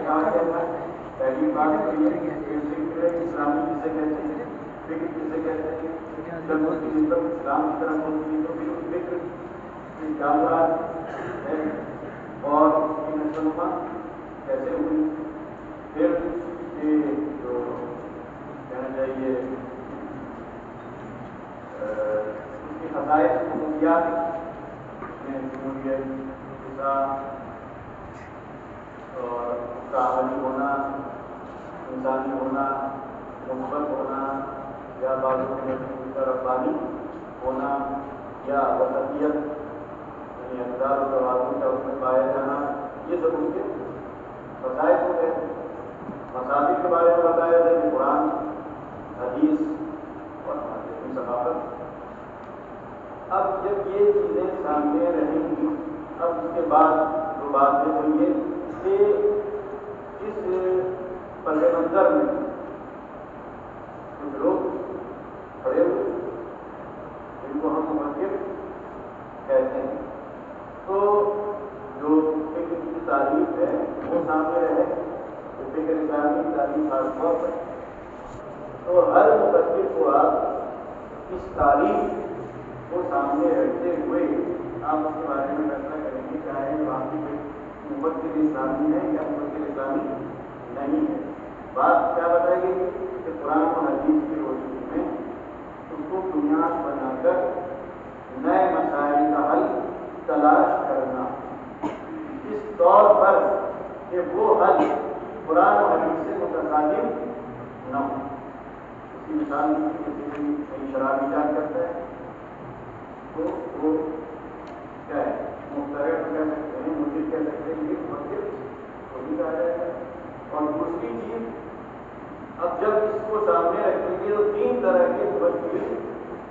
کہا گیا تھا پہلی بات تو یہ فکر اسلامی جسے کہتے ہیں، فکر جسے کہتے ہیں، جب اس کی نسبت اسلام کی طرف ہوتی ہے تو پھر اس فکر کی جامعات ہے اور اس کی نشو و نما کیسے ہوئی، پھر یہ جو کہنا چاہیے اس کی خصائص خصوصیات میں شمولیت نظام اور اس کا عملی ہونا، انسانی ہونا، مثبت ہونا یا بعضوں میں اس کا ربانی ہونا یا وسطیت یعنی اقدار و توازن کا اس میں پایا جانا، یہ سب ان کے خصائص ہو گئے۔ مصادر کے بارے میں بتایا جائے کہ قرآن، حدیث اور ہماری ثقافت۔ اب جب یہ چیزیں سامنے رہیں گی، اب اس کے بعد جو بات ہے وہ یہ کہ اس پس منظر میں کچھ لوگ کھڑے ہوئے جن کو ہم مفکر کہتے ہیں، تو جو فکر کی تعریف ہے وہ سامنے رہے، فکر اسلامی تعریف خاص طور پر، تو ہر مفکر کو آپ اس تعریف کو سامنے رکھتے ہوئے آپ اس کے بارے میں فیصلہ کریں گے چاہے وہاں کی مفکر اسلامی ہے یا مفکر اسلامی نہیں ہے۔ بات کیا بتائے گی کہ قرآن و حدیث کی روشنی میں اس کو بنیاد بنا کر نئے مسائل کا حل تلاش کرنا، اس طور پر کہ وہ حل قرآن و حدیث سے متصادم نہ ہو۔ اس کی مثال کسی شراب ایجاد کرتا ہے تو وہ کیا ہے، مخترع کہہ سکتے ہیں، مجرم کہہ سکتے ہیں، یہ مفکر کو بھی کہا جائے گا۔ اور دوسری چیز، اب جب اس کو سامنے رکھیں گے تو تین طرح کے مفکرین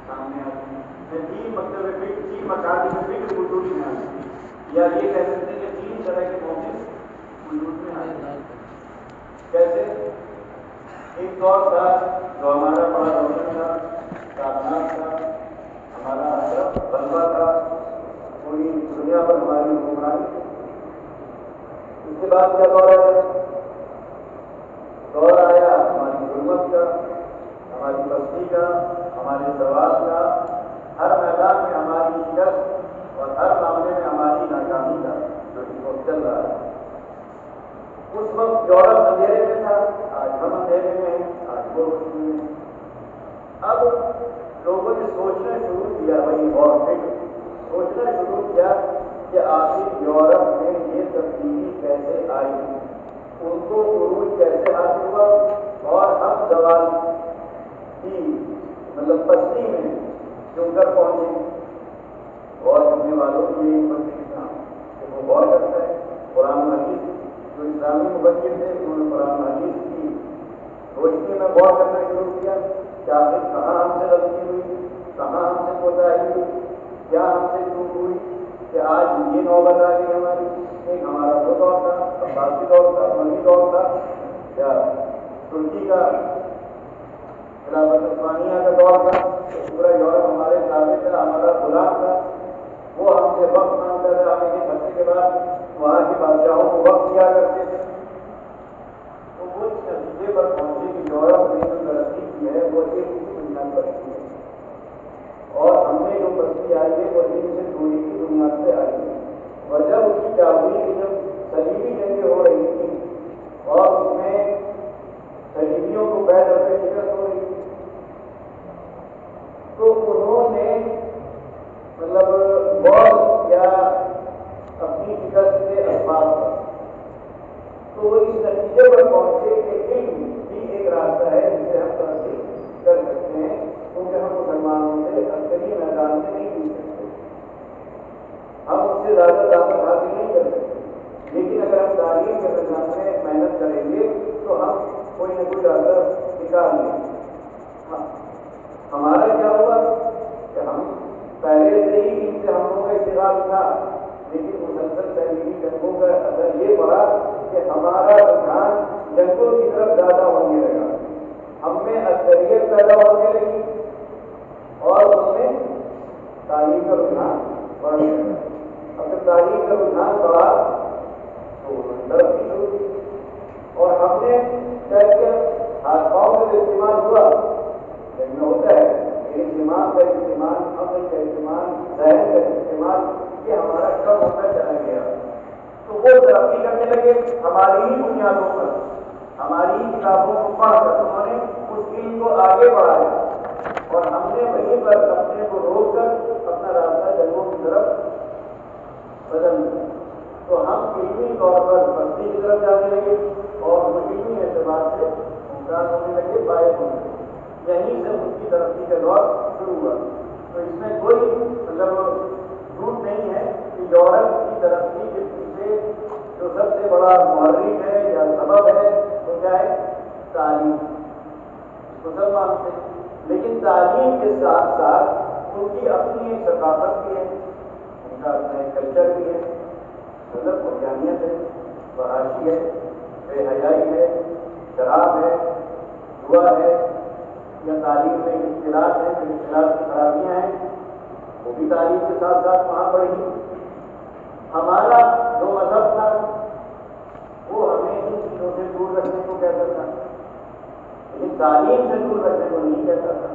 سامنے آتے ہیں، تین مطلب تین مسائل میں فکر وجود میں آتے ہیں، یا یہ کہہ سکتے ہیں کہ تین طرح کے موقف وجود میں آتے ہیں۔ کیسے؟ ایک دور تھا جو ہمارا بڑا روشن تھا، کامیاب تھا، ہمارا اشرف غلبہ تھا، پوری دنیا پر ہماری حکمرانی۔ اس کے بعد کیا دور آیا؟ دور آیا ہماری ظلمت کا، ہماری بستی کا، ہمارے زوال کا، ہر میدان میں ہماری شکست اور ہر معاملے میں ہماری ناکامی کا، جو اس وقت چل رہا ہے۔ اس وقت یورپ اندھیرے میں تھا، آج ہم اندھیرے میں ہیں، آج وہ روشنی میں۔ اب لوگوں نے سوچنا شروع کیا، وہی اور فکر سوچنا شروع کیا کہ آخر یورپ میں یہ تبدیلی کیسے آئی، ان کو عروج کیسے حاصل ہوا، اور ہم زوال کی مطلب پستی میں کیوں کر پہنچے۔ غور کرنے والوں کی یہ مفکر تھا کہ وہ غور کرتا ہے قرآن حدیث، جو اسلامی مفکر تھے انہوں نے قرآن حدیث کی روشنی میں غور کرنا شروع کیا کہ آخر کہاں ہم سے غلطی ہوئی، کہاں ہم سے کوتاہی ہوئی، کیا ہم سے چوک ہوئی کہ آج یہ نوبت آ گئی ہماری۔ ایک ہمارا وہ دور تھا، عباسی دور تھا، اموی دور تھا، یا ترکی کا خلافت عثمانیہ کا دور تھا، تو پورا یورپ ہمارے تابع تھا، ہمارا غلام تھا، وہ ہم سے وقت مانگتا تھا، ہم ایک ہفتے کے بعد وہاں کے بادشاہوں کو وقت دیا کرتے تھے۔ تو وہ اس نتیجے پر پہنچے کہ یورپ نے جو ترقی کی ہے وہ ایک ہی بنیاد پر کی ہے، اور ہم نے جو پستی آئی ہے وہ دن سے دوری کی بنیاد سے آئی ہے۔ وجہ اس کی کیا ہوئی کہ جب صلیبی جنگیں ہو رہی تھیں اور اس میں صلیبیوں کو بے در پہ شکست ہو رہی تھی، تو انہوں نے مطلب غور کیا اپنی شکست کے اسباب پر، تو وہ اس نتیجے پر پہنچے کہ علم بھی ایک راستہ ہے جسے ہم ترقی کر سکتے ہیں، کیونکہ ہم مسلمانوں سے عسکری میدان میں نہیں جیت سکتے، ہم اس سے زیادہ طاقت حاصل نہیں کر سکتے، لیکن اگر ہم تعلیم کے میدان میں محنت کریں گے تو ہم کوئی نہ کوئی راستہ نکال لیں گے۔ ہمارا کیا ہوا کہ ہم پہلے سے ہی ان سے ہم لوگوں کا اشتغال تھا، لیکن مسلسل صلیبی جنگوں کا اثر یہ پڑا کہ ہمارا رجحان جنگوں کی طرف زیادہ ہونے لگا، ہم میں عسکریت پیدا ہونے لگی اور ان میں تعلیم کا رجحان بڑھنے لگا۔ اب جب تعلیم کا رجحان بڑھا تو ترقی شروع کی، وہ ترقی کرنے لگے ہماری ہی بنیادوں پر، ہماری ہی کتابوں کو پڑھ کر انہوں نے اس علم کو آگے بڑھایا، اور ہم نے وہیں پر اپنے کو روک کر اپنا راستہ جنگوں کی طرف بدل دیا۔ تو ہم علمی طور پر بستی کی طرف جانے لگے اور وہ علمی اعتبار سے ممتاز ہونے لگے، پائے ہونے لگے۔ یہیں سے ان کی ترقی کا دور شروع ہوا۔ تو اس میں کوئی جھوٹ نہیں ہے کہ یورپ کی ترقی کے پیچھے جو سب سے بڑا محرک ہے یا سبب ہے وہ کیا ہے؟ تعلیم۔ سب مانتے ہیں، لیکن تعلیم کے ساتھ ساتھ ان کی اپنی ایک ثقافت بھی ہے، ان کا اپنا ایک کلچر بھی ہے، مطلب وجانیت ہے، فحاشی ہے، بے حیائی ہے، شراب ہے، جوا ہے، یا تعلیم میں اختلاط ہے، جو اختلاط کی خرابیاں ہیں وہ بھی تعلیم کے ساتھ ساتھ وہاں پڑھی۔ ہمارا جو مذہب تھا وہ ہمیں ان چیزوں سے دور رکھنے کو کہتا تھا، لیکن تعلیم سے دور رکھنے کو نہیں کہتا تھا۔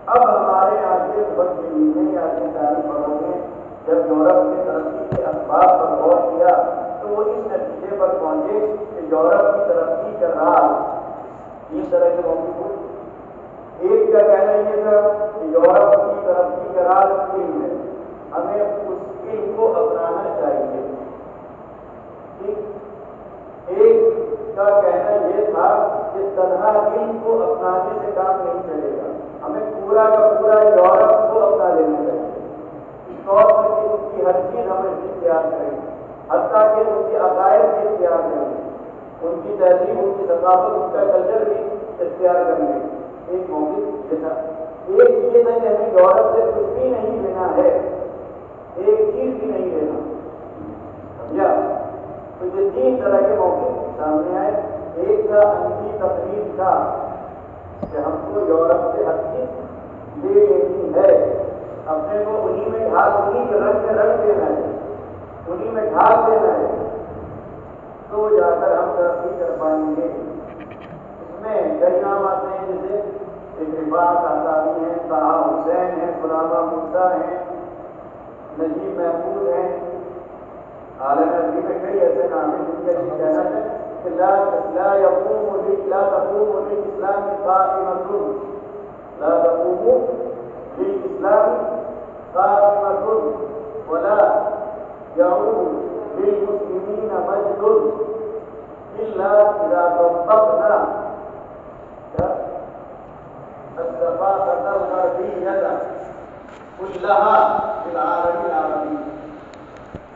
اب ہمارے آگے وقت کے لیے یا اپنے تاریخ بڑوں نے جب یورپ کے ترقی کے اسباب پر غور کیا تو وہ اس نتیجے پر پہنچے کہ یورپ کی ترقی کا راز تین طرح کے موقف ہوئے۔ ایک کا کہنا یہ تھا کہ یورپ کی ترقی کا راز علم ہے، ہمیں اس علم کو اپنانا چاہیے۔ ایک کا کہنا یہ تھا کہ تنہا علم کو اپنانے سے کام نہیں چلے گا، ہمیں پورا کا پورا یورپ کو اپنا لینا چاہیے، اس طور پر کہ ان کی ہر چیز ہمیں اختیار کریں، حتیٰ کہ ان کے عقائد بھی اختیار کریں، ان کی تہذیب، ان کی ثقافت، ان کا کلچر بھی اختیار کر لیں۔ ایک موقف یہ تھا۔ ایک یہ تھا کہ ہمیں یورپ سے کچھ بھی نہیں لینا ہے، ایک چیز بھی نہیں لینا، سمجھا؟ تو یہ تین طرح کے موقف سامنے آئے۔ ایک تھا انگی تقریب کا کہ ہم کو یورپ سے ہر چیز لے لینی ہے، اپنے کو انہی میں ڈھال، انہی کے رنگ میں رنگ دینا ہے، انہی میں ڈھال دینا ہے، تو جا کر ہم ترقی کر پائیں گے۔ اس میں کئی نام آتے ہیں، جیسے اقربات آزادی ہیں، طہا حسین ہیں، غلامہ موسیٰ ہیں، نجیب محفوظ ہیں، عالم عربی میں کئی ایسے نام ہیں جن کا کہنا ہے کہ لا تقوم للاسلام قائمۃ، لا تقوم للاسلام قائمۃ ولا يعود للمسلمین مجد الا اذا طبقنا الثقافة الغربية كلها في العالم العربي،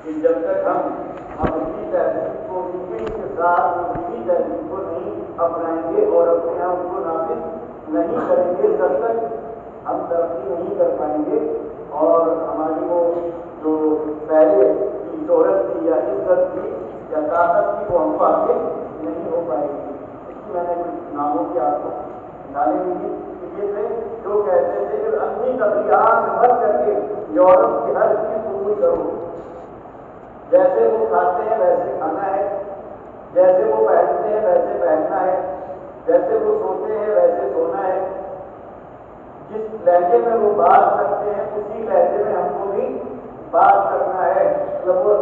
کہ جب تک ہم اپنی تہذیب کو ان کے ساتھ اپنی تہذیب کو نہیں اپنائیں گے اور اپنے آپ کو نافذ نہیں کریں گے، جب تک ہم ترقی نہیں کر پائیں گے، اور ہماری وہ جو پہلے کی شہرت تھی یا عزت تھی یا طاقت تھی وہ ہم کو آگے نہیں ہو پائے گی۔ اس کی میں نے کچھ ناموں کی آپ کو مثالیں دی کہ یہ تھے جو کہتے تھے کہ اپنی تفریحات مت کر کے یورپ کی ہر چیز قبول کرو، جیسے وہ کھاتے ہیں ویسے کھانا ہے، جیسے وہ پہنتے ہیں ویسے پہننا ہے، جیسے وہ سوتے ہیں ویسے سونا ہے، جس لہجے میں وہ بات کرتے ہیں اسی لہجے میں ہم کو بھی بات کرنا ہے۔ مطلب وہ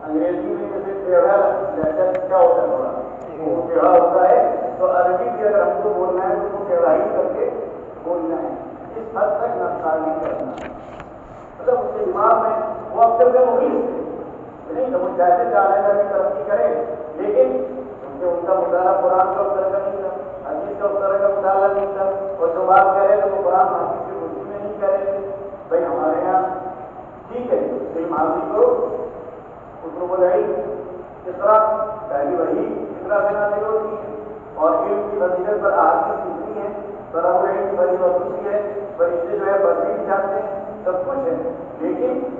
انگریزی میں جیسے ٹیڑھا لہجہ کیا ہوتا ہے، تھوڑا وہ ٹیڑھا ہوتا ہے، تو عربی بھی اگر ہم کو بولنا ہے تو وہ ٹیڑھا ہی کر کے بولنا ہے، اس حد تک نقصانی کرنا ہے۔ مطلب اس کے دماغ میں وہ اکثر سے مخلص تھے، نہیں تو وہ چاہتے تھے عالم میں ترقی کریں، لیکن کیونکہ ان کا مطالعہ قرآن کا اس طرح کا نہیں تھا، حدیث کا اس طرح کا مطالعہ نہیں تھا، اور جو بات کہہ رہے تھے وہ قرآن حدیث کی روشنی میں نہیں کہہ رہے تھے۔ بھائی ہمارے یہاں ٹھیک ہے علم حاصل کرو، کتب العلم اقرا، پہلی وہی اقرا سے نازل ہوتی ہے، اور علم کی فضیلت پر احادیث کتنی ہے، طلب العلم کی فضیلت ہوتی ہے، فرشتے جو ہے بڑھتے بھی جاتے ہیں، سب کچھ ہے، لیکن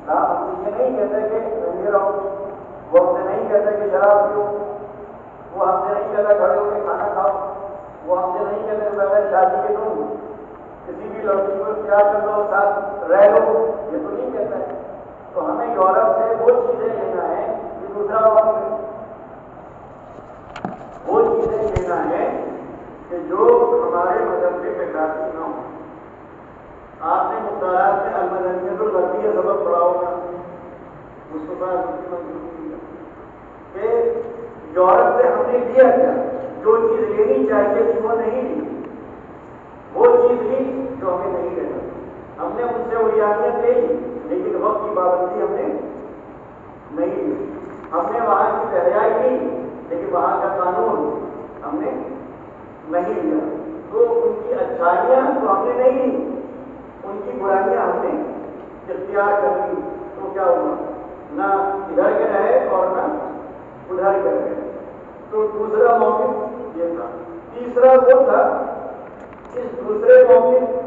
ہم سے یہ نہیں کہتے کہ ننگے رہو، وہ ہم سے نہیں کہتا کہ شراب پیو، وہ ہم سے نہیں کہتا کھڑے ہو کے کھانا کھاؤ، وہ ہم سے نہیں کہتے کہ بغیر شادی کے تم کسی بھی لڑکی کو اختیار کر لو، ساتھ رہ لو، یہ تو نہیں کہتا ہے۔ تو ہمیں یورپ سے وہ چیزیں لینا ہے، یہ دوسرا موقف ہے، وہ چیزیں لینا ہے کہ جو ہمارے مذہب کے پیداتی نہ ہوں۔ آپ نے مطالعات میں المدنیت الغربیہ سبق پڑھا ہوگا، مصطفیٰ کہ یورپ سے ہم نے لیا کیا؟ جو چیز لینی چاہیے تھی وہ نہیں لی، وہ چیز لی جو ہمیں نہیں لینا۔ ہم نے ان سے اوریانیت لے لی لیکن وقت کی پابندی ہم نے نہیں لی۔ ہم نے وہاں کی گہرائی لی لیکن وہاں کا قانون ہم نے نہیں لیا۔ تو ان کی اچھائیاں تو ہم نے نہیں لی، ان کی برائیاں ہم نے اختیار کر لی، تو کیا ہوا؟ نہ ادھر کے رہے اور نہ ادھر کے رہے۔ تو دوسرا موقف یہ تھا۔ تیسرا وہ تھا اس دوسرے موقف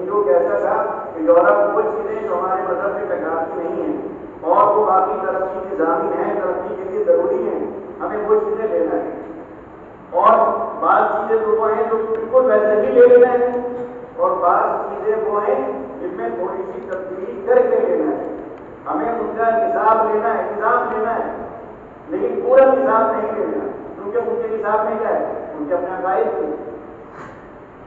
جو کہتا تھا کہ یورپ وہ چیزیں جو ہمارے مذہب میں ٹکراتی نہیں ہیں اور وہ باقی ترقی کی ضامن ہیں، ترقی کے لیے ضروری ہیں، ہمیں وہ چیزیں لینا ہے، اور بعض چیزیں تو وہ ہیں جو بالکل ویسے ہی لے لینا ہے، اور بعض چیزیں وہ ہیں جن میں تھوڑی سی تبدیلی کر کے لینا ہے۔ ہمیں ان کا نصاب لینا ہے، نظام لینا ہے، لیکن پورا نظام نہیں لینا، کیونکہ ان کے نصاب میں کیا ہے؟ ان کے اپنے عقائد تھے۔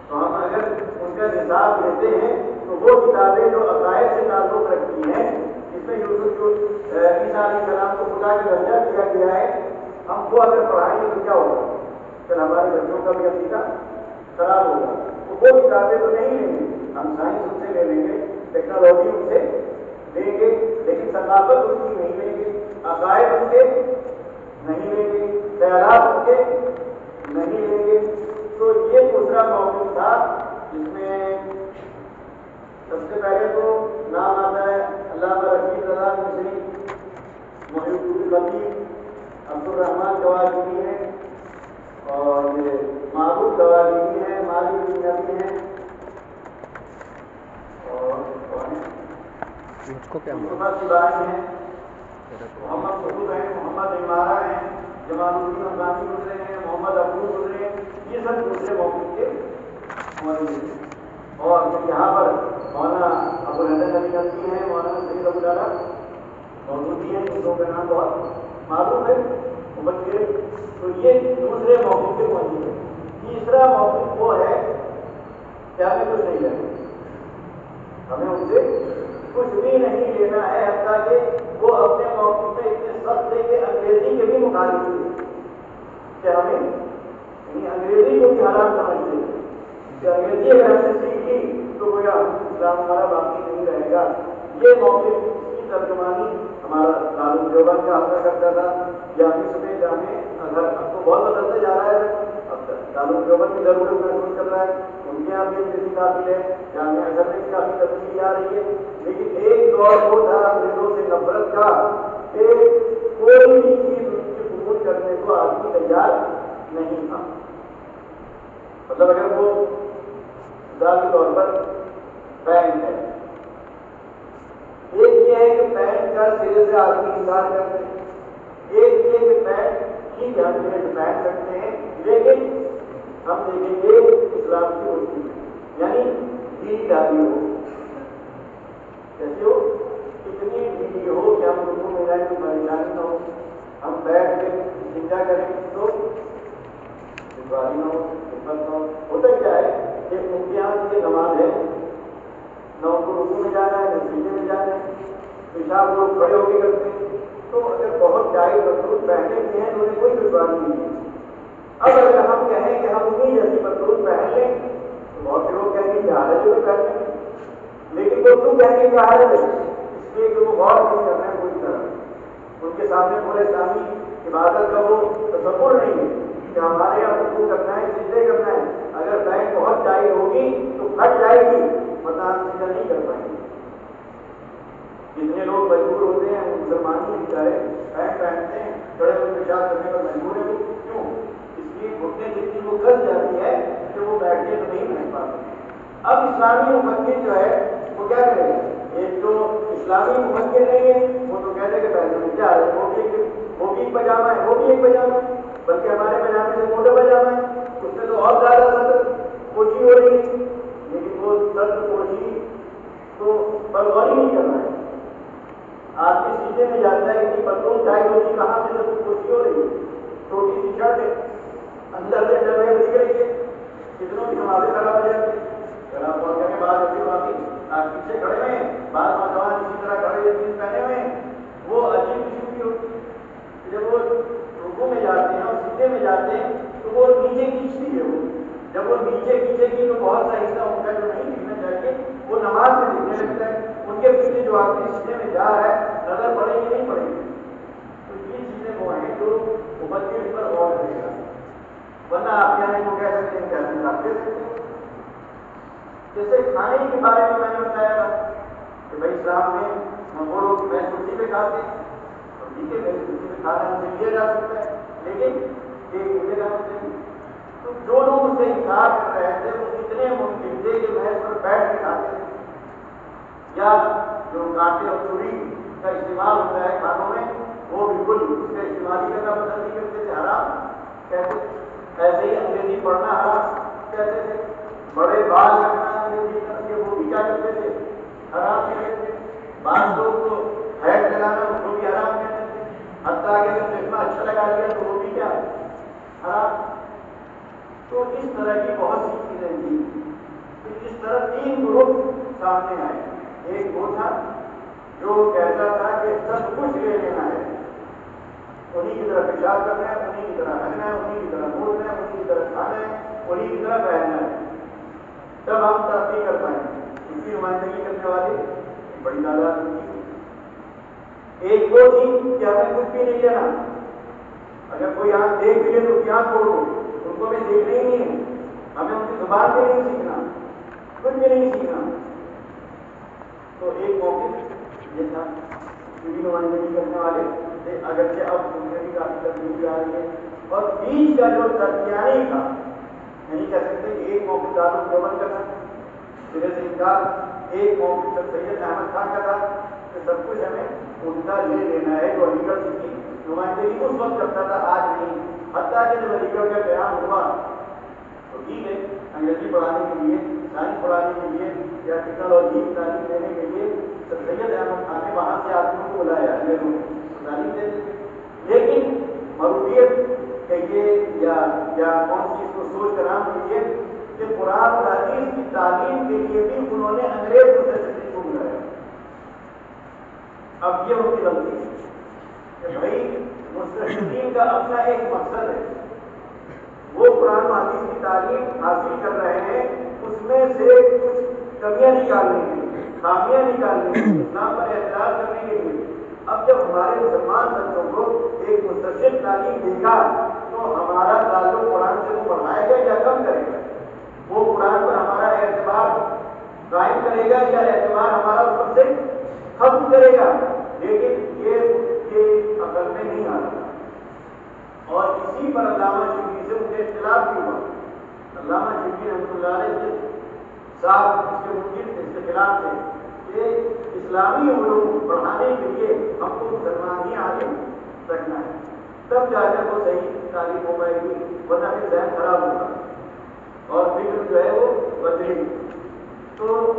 تو ہم اگر ان کا نصاب لیتے ہیں تو وہ کتابیں جو عقائد سے تعلق رکھتی ہیں، جس میں یوسف جو عیسیٰ علیہ السلام کو خدا کا درجہ دیا گیا ہے، ہم وہ اگر پڑھائیں گے تو کیا ہوگا؟ پھر ہمارے بچوں کا بھی عقیدہ خراب ہوگا۔ تو وہ کتابیں تو نہیں لیں گے، ہم سائنس ان سے لے لیں گے، ٹیکنالوجی ان سے لیں گے، لیکن ثقافت ان کی نہیں لیں گے، عقائد ان کے نہیں لیں گے، خیالات ان کے نہیں لیں گے۔ تو یہ دوسرا موقف تھا جس میں سب سے پہلے تو نام آتا ہے علامہ رشید رضا مصری، محب الخطیب، عبدالرحمن قواجینی ہے، اور یہ معروف قواجینی ہے، مالک بن نبی ہیں، اور مصطفیٰ سباعی ہیں، محمد سعود ہیں، محمد عمارہ ہیں، جمال الدین افغانی گزرے ہیں، محمد ابو گزرے ہیں، یہ سب دوسرے موقف کے موجود ہیں۔ اور پھر یہاں پر مولانا ابو الحسن علی نقوی ہیں، مولانا سید ابو العلا موجود ہیں، ان کا نام بہت معروف ہے مفکر۔ تو یہ دوسرے موقف کے موجود ہے۔ تیسرا موقف وہ ہے کہ ہمیں کچھ نہیں لینا، ہمیں ان سے کچھ بھی نہیں لینا ہے، حتیٰ کہ وہ اپنے موقف میں اتنے سخت تھے کہ انگریزی کے بھی مخالف تھے، کہ ہمیں یعنی انگریزی کو بھی حرام سمجھتے تھے کہ انگریزی اگر ہم نے سیکھ لی تو گویا اسلام ہمارا باقی نہیں رہے گا۔ یہ موقف کی ترجمانی ہمارا دارالعلوم دیوبند کا حملہ کرتا تھا، یا مصر میں جامع اگر اب تو بہت بدلتا جا رہا ہے، اب دارالعلوم دیوبند کی ضرورت محسوس کر رہا ہے، ان کے یہاں بھی انگریزی قابل ہے، جامع اظہر میں کافی تبدیلی آ رہی ہے، لیکن ایک دور وہ تھا انگریزوں سے نفرت کا کہ کوئی بھی چیز ان کی قبول کرنے کو آدمی تیار نہیں تھا۔ مطلب اگر وہ مثال کے طور پر پینٹ ہے، ایک یہ ہے کہ پینٹ کا سرے سے آدمی انکار کرتے ہیں، ایک یہ کہ پینٹ ٹھیک ہے ہم پینٹ پہن سکتے ہیں لیکن ہم دیکھیں گے اسلام کی روشنی میں، یعنی ڈھیلی ڈھالی ہو، جیسے ہو اتنی ڈھیلی ہو کہ ہم رکوع میں جائیں تو پریشانی نہ ہو، ہم بیٹھ کے استنجا کریں تو دشواری نہ ہو، خدمت نہ ہو۔ ہوتا کیا ہے کہ ان کے یہاں یہ نماز ہے، نہ ان کو رکوع میں جانا ہے نہ سجدے میں جانا ہے، پیشاب لوگ کھڑے ہو کے کرتے ہیں، تو اگر بہت ٹائٹ پتلون پہنے کے ہیں تو انہیں کوئی دشواری نہیں ہے۔ اب اگر ہم کہیں کہ ہم انہیں جیسی پتلون پہن لیں تو بہت سے لوگ کہیں گے کہ حالت جو پہننے میں، لیکن وہ کیوں کہیں گے کہ حالت ہے؟ اس لیے کہ وہ غور نہیں کر رہے ہیں پوری طرح، ان کے سامنے پورے اسلامی عبادت کا وہ تصور نہیں ہے کہ ہمارے یہاں رکوع کرنا ہے، سجدے کرنا ہے، اگر پینٹ بہت ٹائٹ ہوگی تو پھٹ جائے گی ورنہ ہم سجدہ نہیں کر پائیں گے۔ جتنے لوگ مجبور ہوتے ہیں مسلمان ہی بیچارے پینٹ پہنتے ہیں، کھڑے ہوئے پیشاب کرنے پر مجبور ہیں، کیوں؟ اس لیے گھٹنے جتنی وہ کس جاتی ہے کہ وہ بیٹھ کے تو نہیں پہن پاتے۔ اب اسلامی مفکر جو ہے وہ کیا کرے گا؟ ایک جو اسلامی مفکر نہیں ہے وہ تو کہتے کہ پہلے میں کیا ہے، وہ بھی ایک پاجامہ ہے، وہ بھی ایک پاجامہ ہے، بلکہ ہمارے پاجامے سے موٹا پاجامہ ہے، اس میں تو اور زیادہ صدر کوشی ہو رہی ہے، لیکن وہ صدر کوشی تو بغور ہی نہیں کرنا ہے۔ آدمی سیدھے میں جاتا ہے کہ پتلون ٹائٹ ہوتی کہاں سے صدر کوشی ہو رہی ہے، چھوٹی سی شرٹ ہے اندر سے ڈرے دکھ رہی ہے، کتنوں کی نمازیں خراب ہو جاتی ہے۔ اگر آپ غور کریں بعض ایسے باقی پیچھے کھڑے ہوئے ہیں، بعض نوجوان اسی طرح کھڑے جینس پہنے ہوئے ہیں، وہ سیکھنے میں جاتے ہیں تو وہ نیچے کھینچتی ہے، وہ جب وہ نیچے کھینچے گی تو بہت سا حصہ ان کا جو نہیں دکھنا چاہیے وہ نماز میں دکھنے لگتا ہے، ان کے پیچھے جو آدمی سیکھنے میں جا رہا ہے نظر پڑے گی نہیں پڑے گی. تو یہ چیزیں وہ ہیں جو مبتدی پر غور کرے گا، ورنہ آپ یہاں کو کہہ سکتے ہیں کیا آپ کہہ سکتے ہیں. جیسے کھانے کے بارے میں نے بتایا تھا کہ بھائی اسلام میں وہ لوگ میں چھٹی پہ کھاتے ہیں تو ٹھیک ہے، میں چھٹی پہ کھانا ان سے لیا جا سکتا ہے، لیکن یہ ملے گا نہیں. تو جو لوگ اس سے انکار کر رہے تھے وہ اتنے ممکن تھے کہ محض پر بیٹھ کے کھاتے تھے، یا جو کانٹے اور چوری کا استعمال ہوتا ہے کھانوں میں وہ بالکل اس کا استعمال ہی کرنا پسند نہیں کرتے تھے، حرام کہتے تھے. ایسے ہی انگریزی پڑھنا حرام کہتے تھے، بڑے بال رکھنا انگریزی کر کے وہ بھی کیا کرتے تھے، حرام کہتے تھے. بعض لوگ تو ہیٹ لگانا اس کو بھی حرام کہتے تھے، حتیٰ کہ اگر چشمہ اچھا لگا لیا تو وہ بھی کیا حرام. تو اس طرح کی بہت سی چیزیں تھیں. تو اس طرح تین گروپ سامنے آئے. ایک وہ تھا جو کہتا تھا کہ سب کچھ لے لینا ہے، انہیں کی طرح پیشاب کرنا ہے، انہیں کی طرح رکھنا ہے، انہیں کی طرح بولنا ہے، انہیں کی طرح کھانا ہے، انہیں کی طرح پہننا ہے، تب ہم ترقی کر پائیں گے. ان کی نمائندگی کرنے والے ایک بڑی تعداد تھی. ایک وہ تھی کہ ہمیں کچھ بھی نہیں لینا، اگر کوئی آنکھ دیکھ بھی لے تو کیا چھوڑ دو، ان کو ہمیں دیکھنا ہی نہیں ہے، ہمیں ان کی زبان بھی نہیں سیکھنا، کچھ بھی نہیں سیکھنا. تو ایک موقع یہ تھا کہ نمائندگی کرنے والے تھے، اگرچہ اب ان میں بھی کافی تبدیلی آ رہی ہے. اور بیچ کا جو درمیانی تھا، نہیں کہہ سکتے کہ ایک موقع دارالعلوم دیوبند کا تھا سرے سے انکار، ایک موقع سر سید احمد خان کا تھا کہ سب کچھ ہمیں ان کا لے لینا ہے. جو علی گڑھ کی نمائندگی اس وقت کرتا تھا، آج نہیں. حتیٰ کہ جب علی گڑھ کا قیام ہوا تو ٹھیک ہے، انگریزی پڑھانے کے لیے، سائنس پڑھانے کے لیے یا ٹیکنالوجی کی تعلیم دینے کے لیے سر سید احمد خان نے وہاں سے آدمیوں کو بلایا، انگریزوں کو تعلیم دیتے تھے. لیکن مرویت کہیے یا کون سی اس کو سوچ کا نام کہیے کہ قرآن اور حدیث کی تعلیم کے لیے بھی انہوں نے انگریز مستشرقین کو بلایا. اب یہ ان کی غلطی ہے کہ بھائی مستشرقین کا اپنا ایک مقصد ہے، وہ قرآن و حدیث کی تعلیم حاصل کر رہے ہیں، اس میں سے کچھ کمیاں نکالنے کے لیے، خامیاں نکالنے کے لیے، اسلام پر اعتراض کرنے کے لیے. اب جب ہمارے مسلمان بچوں کو ایک مستشرق تعلیم دے گا تو ہمارا تعلق قرآن سے وہ بڑھائے گا یا کم کرے گا؟ وہ قرآن پر ہمارا اعتبار قائم کرے گا یا اعتبار ہمارا اس پر سے ختم کرے گا؟ لیکن یہ عقل میں نہیں آ رہا. اور اسی پر علامہ شبلی سے ان کے اختلاف بھی ہوا. علامہ شبلی رحمۃ اللہ علیہ کے ساتھ اس کے منکر اس کے خلاف تھے کہ اسلامی علوم پڑھانے کے لیے ہم کو مسلمان ہی عالم رکھنا ہے، تب جا کر وہ صحیح تعلیم ہو پائے گی، ورنہ پھر ذہن خراب ہوگا اور فکر جو ہے وہ بدلے گی. تو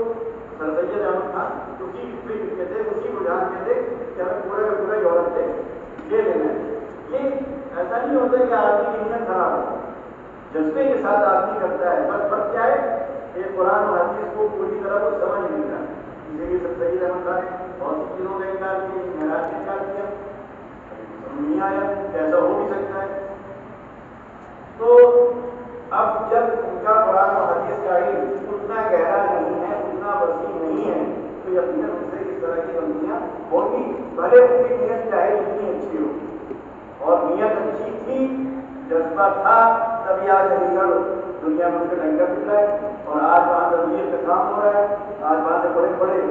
سر سید احمد خان اسی فکر کے تھے، اسی رجحان کے تھے کہ ہمیں پورا کا پورا یورپ سے لے لینا ہے. یہ ایسا نہیں ہوتا کہ آدمی کی نیت خراب ہو، جذبے کے ساتھ آدمی کرتا ہے. بس فرق کیا ہے کہ قرآن و حدیث کو پوری طرح کو سمجھ نہیں رہا. اسی لیے سر سید احمد خان نے بہت سی چیزوں کا انکار کیا، معراج کا انکار کیا، سمجھ نہیں آیا ایسا ہو بھی سکتا ہے. تو اب جب ان کا قرآن و حدیث کا علم اتنا گہرا نہیں ہے، اتنا وسیع نہیں ہے، تو یقیناً ان سے اس طرح کی غلطیاں ہوگی. بھلے ان کی نیت چاہے جتنی اچھی ہو، اور نیت اچھی تھی، جذبہ تھا، تبھی آج علی گڑھ دنیا میں اس کا ڈنکا پٹ رہا ہے اور آج وہاں تربیت کا کام ہو رہا ہے. آج وہاں سے بڑے بڑے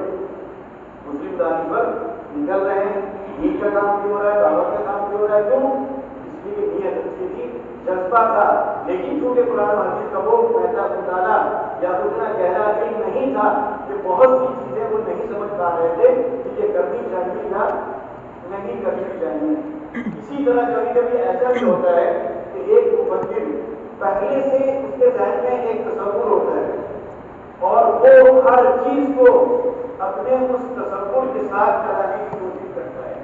مسلم دانی پر نکل رہے ہیں، دین کا کام بھی ہو رہا ہے، دعوت کا کام بھی ہو رہا ہے. کیوں؟ اس لیے نیت اچھی تھی، جذبہ تھا. لیکن چونکہ قرآن و حدیث کا وہ مطالعہ یا اتنا گہرا علم نہیں تھا کہ بہت سی چیزیں وہ نہیں سمجھ پا رہے تھے کہ یہ کرنی چاہیے یا نہیں کرنی چاہیے. اسی طرح کبھی کبھی ایسا بھی ہوتا ہے کہ ایک مفکر پہلے سے اس کے ذہن میں ایک تصور ہوتا ہے اور وہ ہر چیز کو اپنے اس تصور کے ساتھ چلانے کی کوشش کرتا ہے.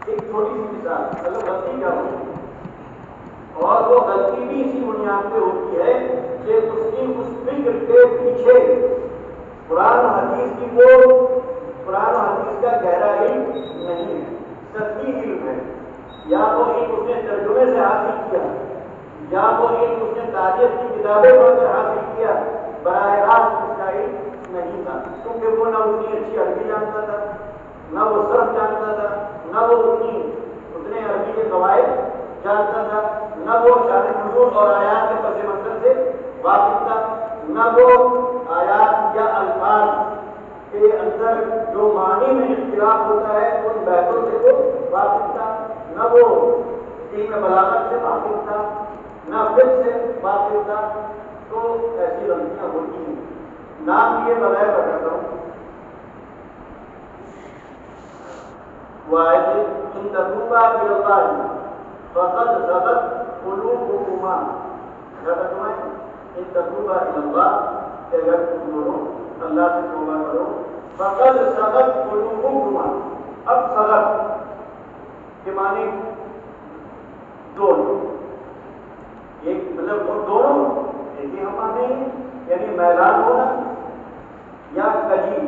ایک چھوٹی سی مثال، مطلب غلطی کیا ہوتی ہے، اور وہ غلطی بھی اسی بنیاد پہ ہوتی ہے کہ اس کی اس فکر کے پیچھے قرآن و حدیث کی قرآن و حدیث کا گہرا علم نہیں ہے، سطحی علم ہے، یا وہ علم اس نے ترجمے ترجمے سے حاصل کیا یا وہ علم اس نے تاریخ کی کتابیں پڑھ کر حاصل کیا، براہ راست اس کا علم نہیں تھا، کیونکہ وہ نہ اتنی اچھی عربی جانتا تھا، نہ وہ صرف جانتا تھا، نہ وہ اتنے عربی کے قواعد جانتا تھا، نہ وہ شان نزول اور آیات کے پس منظر سے واقف تھا، نہ وہ آیات یا الفاظ کے اندر جو معنی میں اختلاف ہوتا ہے ان بحثوں سے وہ واقف تھا، نہ وہ علم بلاغت سے واقف تھا، نہ فقہ سے واقف تھا۔ تو ایسی غلطیاں ہوتی ہیں۔ نام یہ بغیر بتاتا ہوں، وہ آئے تھے ان تتوبا الی اللہ فقد صغت قلوبکما، کیا ترجمہ ہے؟ ان تتوبا الی اللہ، کہ اگر تم دونوں اللہ سے توبہ کرو، فقد صغت قلوبکما، اب صغت کے معنی دونوں، ایک مطلب وہ دونوں ایک ہی ہم معنی ہیں، یعنی میدان ہونا یا کجی،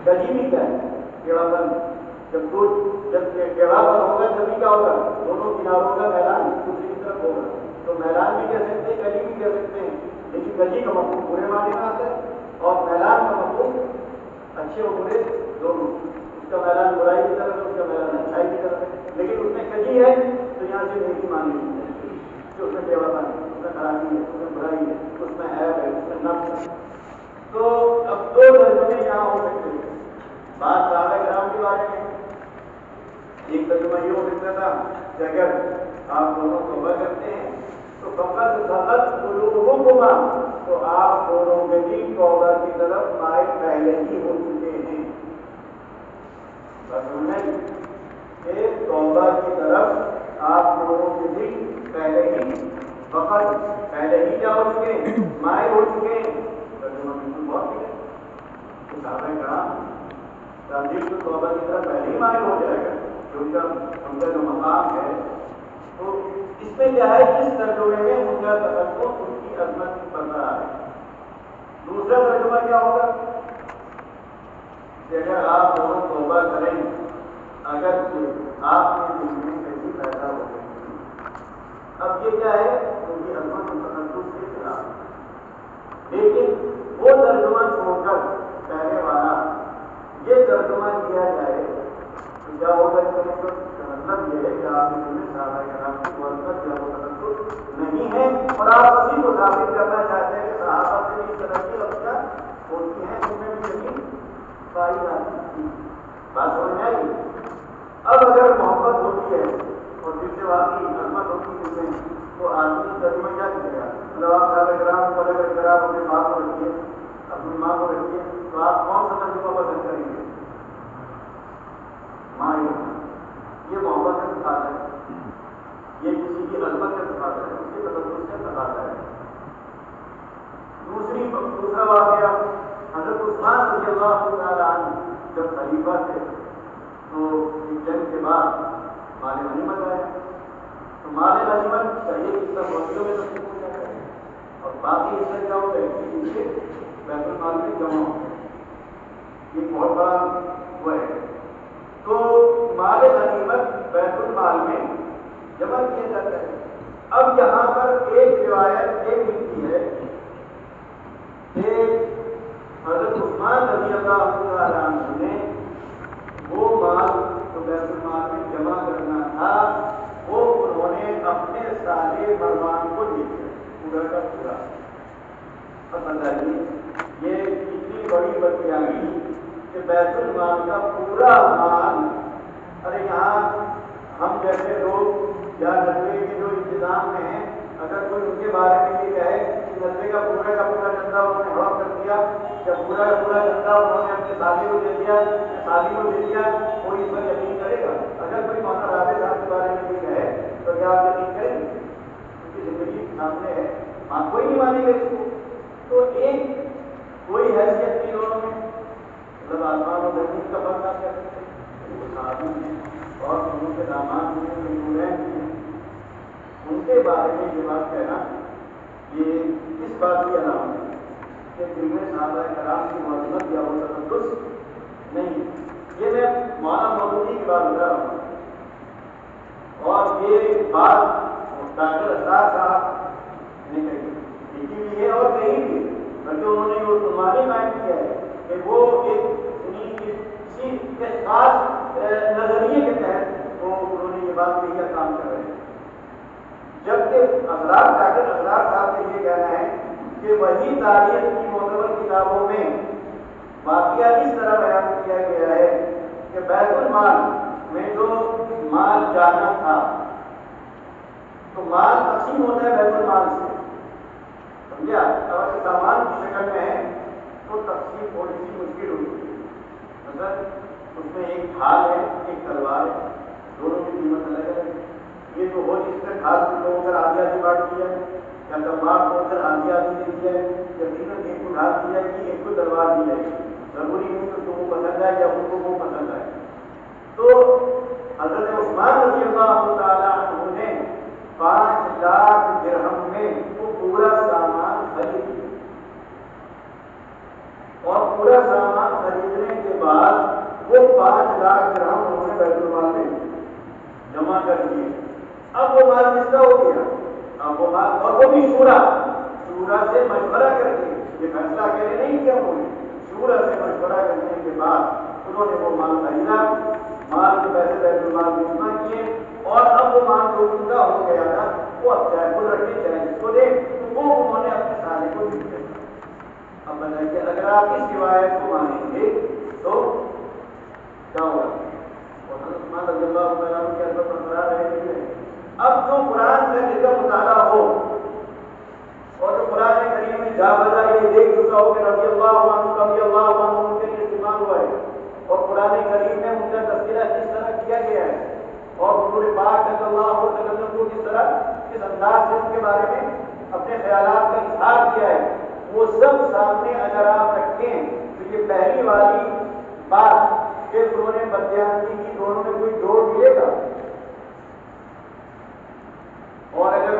کجی بھی کیا ہے؟ ٹیڑھا پن، جب ٹیڑھا پن ہوگا تبھی کیا ہوگا؟ دونوں کناروں کا میدان دوسری کی طرف ہوگا، تو میدان بھی کہہ سکتے ہیں، کجی بھی کہہ سکتے ہیں، لیکن کجی کا مفہوم برے معنی میں آتا ہے اور میدان کا مفہوم اچھے اور برے دونوں، اس کا میدان برائی کی طرف ہے، اس کا میدان اچھائی کی طرف ہے، لیکن اس میں کجی ہے تو یہاں سے نیکی مانی نہیں ہے، کہ اس میں ٹیڑھا پن ہے، اس میں خرابی ہے، اس میں برائی ہے، اس میں عیب ہے، اس میں نقص ہے۔ تو اب دو ترجمے یہاں ہو سکتے ہیں۔ بات صحابہ کرام کے بارے میں، ایک ترجمہ یہ ہو سکتا تھا کہ اگر آپ دونوں توبہ کرتے ہیں تو فقط صغت قلوبکما، تو آپ دونوں کے دل توبہ کی طرف مائل پہلے ہی ہو چکے ہیں۔ کہ توبہ کی طرف آپ دونوں کے دل پہلے ہی، فقط پہلے ہی کیا ہو چکے ہیں؟ مائل ہو چکے ہیں۔ ترجمہ بالکل بہت ہے، صحابہ کرام دل کو توبہ کی طرف پہلے ہی مائل ہو جائے گا، کیونکہ ان کا جو مقام ہے، تو اس میں کیا ہے، اس ترجمے میں ان کا تقدم، ان کی عظمت برقرار ہے۔ دوسرا ترجمہ کیا ہوگا کہ اگر آپ دونوں توبہ کریں، اگر آپ کے دل میں کہیں پیدا ہو گئی، اب یہ کیا ہے، ان کی عظمت و تقدس کے خلاف، لیکن وہ ترجمہ چھوڑ کر پہلے والا یہ ترجمہ کیا جائے تو کیا ہوگا؟ اس کا مطلب یہ ہے کہ آپ کے دل میں صحابہ کرام کی محبت یا وہ تقدس نہیں ہے، اور آپ اسی کو ثابت کرنا چاہتے ہیں کہ صحابہ سے بھی اس طرح کی غلطیاں ہوتی ہیں، ان میں بھی کہیں پائی جاتی تھی۔ بات سمجھ میں آئی؟ اب اگر محبت ہوتی ہے اور دل سے واقعی عظمت ہوتی ہے دل میں، تو آدمی ترجمہ کیا کرے گا؟ مطلب آپ صحابہ کرام کو الگ کر آپ اپنے باپ کو رکھیے، اپنی ماں کو رکھیے، تو آپ کون سا ترجمہ پسند کریں گے؟ ماں، یہ محبت کا تقاضا ہے، یہ کسی کی عظمت کا تقاضا ہے، اس کے تقدس کا تقاضا ہے۔ دوسرا واقعہ، حضرت عثمان رضی اللہ تعالیٰ عنہ جب خلیفہ تھے تو ایک جنگ کے بعد مال غنیمت آیا، تو مال غنیمت کا یہ حصہ فوجیوں میں تقسیم ہو جاتا ہے اور باقی حصہ کیا ہوتا ہے کہ پیچھے بیت المال میں جمع ہوتا ہے، یہ بہت بڑا وہ ہے۔ تو مال غنیمت بیت المال میں جمع کیا جاتا ہے۔ اب یہاں پر ایک روایت یہ ملتی ہے کہ حضرت عثمان رضی اللہ تعالیٰ عنہ نے وہ مال جو بیت المال میں جمع کرنا تھا وہ انہوں نے اپنے سارے مروان کو دے دیا، پورا کا پورا۔ اب بتائیے یہ کتنی بڑی بدیانی کہ بیت المال کا پورا مال، ارے یہاں ہم جیسے لوگ یا ندوے کے جو انتظام میں ہیں، اگر کوئی ان کے بارے میں یہ کہے کہ ندوے کا پورا چندہ انہوں نے ہڑپ کر دیا یا پورا کا پورا چندہ انہوں نے اپنے شادی کو دے دیا، شادی کو دے دیا، کوئی اس پر یقین کرے گا؟ اگر کوئی مولانا رابع صاحب کے بارے میں یہ کہے تو کیا آپ یقین کریں گے؟ ان کی زندگی سامنے ہے، ہاں کوئی نہیں مانے گا اس کو۔ تو ایک کوئی حیثیت نہیں دونوں میں، مطلب آسمان و زمین کا فرق آپ کہہ سکتے ہیں، وہ صحابی ہیں اور ان کے داماد ہیں، نورین ہیں، ان کے بارے میں یہ بات کہنا یہ اس بات کی علامت ہے کہ دل میں صحابہ کرام کی معظمت یا وہ تقدس نہیں۔ یہ میں مولانا مودودی کی بات بتا رہا ہوں، اور یہ بات ڈاکٹر اسرار صاحب نے لکھی بھی ہے اور کہیں بھی، بلکہ انہوں نے وہ عنوان قائم کیا ہے کہ وہ کسی خاص نظریے کے تحت وہ انہوں نے یہ بات کہی ہے، کام کر رہے ہیں، جبکہ ڈاکٹر اسرار صاحب کا یہ کہنا ہے کہ وہی تاریخ کی معتبر کتابوں میں واقعہ اس طرح بیان کیا گیا ہے کہ بیت المال میں جو مال جانا تھا تو مال تقسیم ہوتا ہے بیت المال سے، سمجھا؟ اگر سامان کی شکل میں ہے تو تقسیم تھوڑی سی مشکل ہوتی ہے، مثلا اس میں ایک ڈھال ہے ایک تلوار ہے، دونوں کی قیمت الگ الگ ہے، یہ تو ہو جس نے ڈھال کو توڑ کر آدھی آدھی بانٹ دیا ہے یا تلوار توڑ کر آدھی آدھی دے دیا ہے یا تینوں ایک کو ڈھال دیا کہ ایک کو تلوار دی جائے گی، ضروری نہیں کہ تم کو پسند آئے یا ان کو وہ پسند آئے۔ تو حضرت عثمان رضی اللہ تعالیٰ عنہ نے 5 لاکھ درہم میں وہ پورا سامان خرید لیا، اور پورا سامان خریدنے کے بعد وہ 5 لاکھ درہم انہوں نے بیت المال میں جمع کر دیے۔ اب وہ مال کس کا ہو گیا؟ اب وہ مال، اور وہ بھی شورا سے مشورہ کر کے، یہ فیصلہ اکیلے نہیں کیا انہوں نے، شورا سے مشورہ کرنے کے بعد انہوں نے وہ مال خریدا، مال کے پیسے بیت المال میں جمع کیے، اور اب وہ مال جو ان کا ہو گیا تھا وہ اب چاہے خود رکھے چاہے جس کو دے، تو وہ انہوں نے اپنے سارے کو دے دیا۔ اب بتائیے اگر آپ اس روایت کو مانیں گے تو کیا ہوگا؟ عثمان رضی اللہ تعالیٰ عنہ کے اندر برقرار رہے گی۔ اب جو قرآن کا جس کا مطالعہ ہو اور جو قرآن کریم میں جا بجا یہ دیکھ چکا ہو کہ رضی اللہ عنہ ان کے لیے استعمال ہوا ہے، اور قرآن کریم میں ان کا تذکرہ کس طرح کیا گیا ہے، اور حضور پاک صلی اللہ علیہ وسلم کو کس طرح کس انداز سے ان کے بارے میں اپنے خیالات کا اظہار کیا ہے، وہ سب سامنے اگر آپ رکھیں تو یہ پہلی والی بات کہ انہوں نے بدیانتی کی، دونوں میں کوئی جوڑ ملے گا؟ اور اگر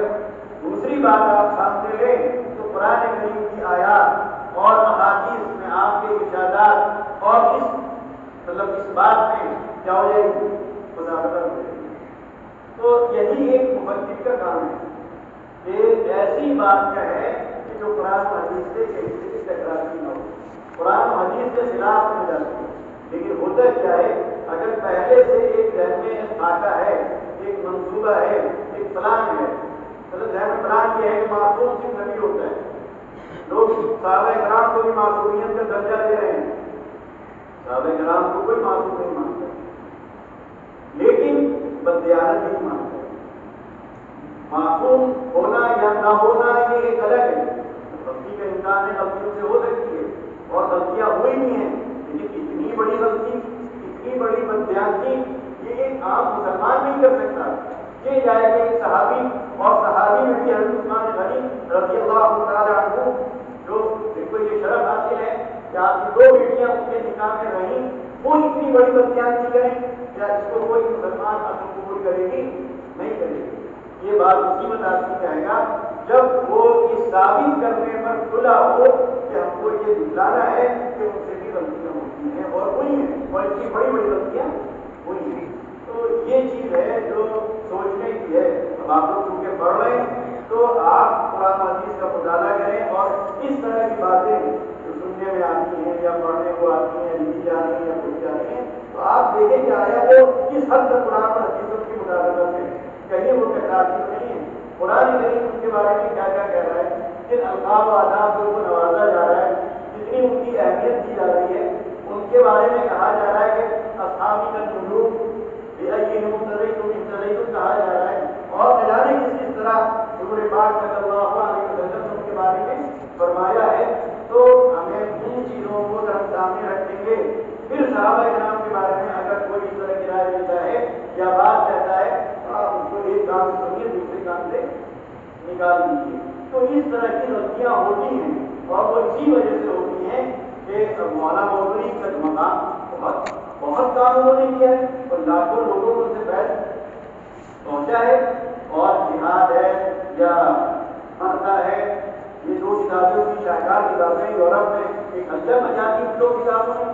دوسری بات آپ سامنے لیں تو قرآن کریم کی آیات اور احادیث میں آپ کے ارشادات اور اس بات میں کیا ہو جائے گی؟ مطابقت ہو جائے گی۔ تو یہی ایک مفکر کا کام ہے کہ ایسی بات کا ہے کہ جو قرآن و حدیث سے کسی ٹکراتی نہ ہو، قرآن و حدیث کے خلاف نہ جاتی ہے۔ لیکن ہوتا کیا ہے، اگر پہلے سے ایک ذہن میں آتا ہے، ایک منصوبہ ہے، ایک پلان ہے، مطلب ذہن میں پلان یہ ہے کہ معصوم صرف نبی ہوتا ہے، لوگ صحابہ کرام کو بھی معصومیت کا درجہ دے رہے ہیں، صحابہ کرام کو کوئی معصوم نہیں مانتا، لیکن بددیانت نہیں مانتا۔ معصوم ہونا یا نہ ہونا یہ ایک الگ ہے، غلطی کا امکان ہے، غلطیوں سے ہو سکتی ہے اور غلطیاں ہوئی بھی ہیں، لیکن اتنی بڑی غلطی، اتنی بڑی بددیانتی یہ ایک عام مسلمان نہیں کر سکتا۔ یہ جائے کہ ایک صحابی، اور صحابی میں بھی حضرت عثمان غنی رضی اللہ تعالیٰ عنہ جو جن کو یہ شرف حاصل ہے کہ آپ کی 2 بیٹیاں ان کے نکاح میں رہیں، وہ اتنی بڑی بددیانتی کریں کیا اس کو کوئی مسلمان اصل قبول کرے گی؟ نہیں کرے گی۔ یہ بات اسی میں آدمی کہے گا جب وہ یہ ثابت کرنے پر کھلا ہو کہ ہم کو یہ دکھلانا ہے کہ ان سے بھی غلطیاں ہوتی ہیں اور ہوئی ہیں، اور اتنی بڑی بڑی غلطیاں ہوئی ہیں۔ تو یہ چیز ہے جو سوچنے کی ہے۔ اب آپ لوگ چونکہ پڑھ رہے ہیں تو آپ قرآن حدیث کا مطالعہ کریں، اور اس طرح کی باتیں جو سننے میں آتی ہیں یا پڑھنے کو آتی ہیں، لکھی جا رہی ہیں یا پوچھی جا رہی ہیں، تو آپ دیکھیں کہ آیا وہ کس حد تک قرآن اور حدیث کی مطابقت ہے، کہیں وہ ٹکراتی نہیں ہے۔ قرآن کریم ان کے بارے میں کیا کیا کہہ رہا ہے، جن القاب و آداب کو نوازا جا رہا ہے، جتنی ان کی اہمیت دی جا رہی ہے، ان کے بارے میں کہا جا رہا ہے کہ اصحابی کا نجوم کہا جا رہا ہے، اور نہ جانے کس طرح حضور پاک صلی اللہ علیہ وسلم ان کے بارے میں فرمایا ہے۔ تو ہمیں ان چیزوں کو اگر ہم سامنے رکھیں گے، پھر صحابہ کرام کے بارے میں اگر کوئی اس طرح کی رائے دیتا ہے یا بات کہتا ہے تو آپ اس کو ایک کام سے سنیے، دوسرے کام سے نکال دیجیے۔ تو اس طرح کی غلطیاں ہوتی ہیں، اور وہ اسی وجہ سے ہوتی ہیں کہ مولانا مولوی کا مقام بہت کام انہوں نے کیا ہے، اور لاکھوں لوگوں کو سے بیٹھ پہنچا ہے، اور جہاد ہے یا مرتا ہے، یہ 2 کتابوں کی شاہکار کتابیں یورپ میں ایک ہلچل مچا دی 2 کتابوں نے،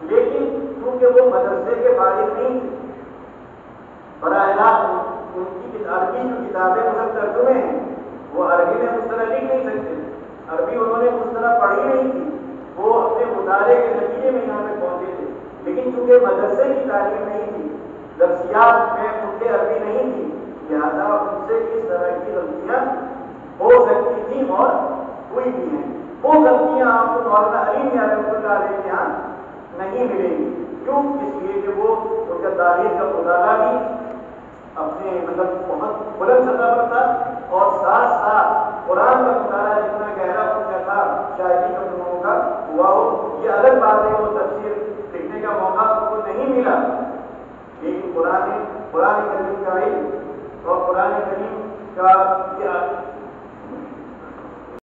لیکن کیونکہ وہ مدرسے کے فارغ نہیں تھے، براہ راست ان کی عربی جو کتابیں مثلا ترجمے ہیں وہ عربی میں اس طرح لکھ نہیں سکتے، عربی انہوں نے اس طرح پڑھی نہیں تھی، وہ اپنے مطالعے کے نتیجے میں یہاں تک پہنچے تھے، لیکن چونکہ مدرسے کی تعلیم نہیں تھی، درسیات میں ان کے عربی نہیں تھی، لہٰذا ان سے اس طرح کی غلطیاں ہو سکتی تھیں اور ہوئی بھی ہیں۔ وہ غلطیاں آپ کو مولانا علی میاں رحمۃ اللہ علیہ کے یہاں نہیں ملیں گی، کیوں؟ اس لیے کہ وہ ان کا تاریخ کا مطالعہ بھی اپنے مطلب بہت بلند سطح پر تھا، اور ساتھ ساتھ قرآن کا مطالعہ جتنا گہرا پوچھا تھا شاعری کا فنون کا ہوا ہو، یہ الگ بات ہے، وہ تفسیر لکھنے کا موقع ان کو نہیں ملا، لیکن قرآن کریم کا علم اور قرآن کریم کا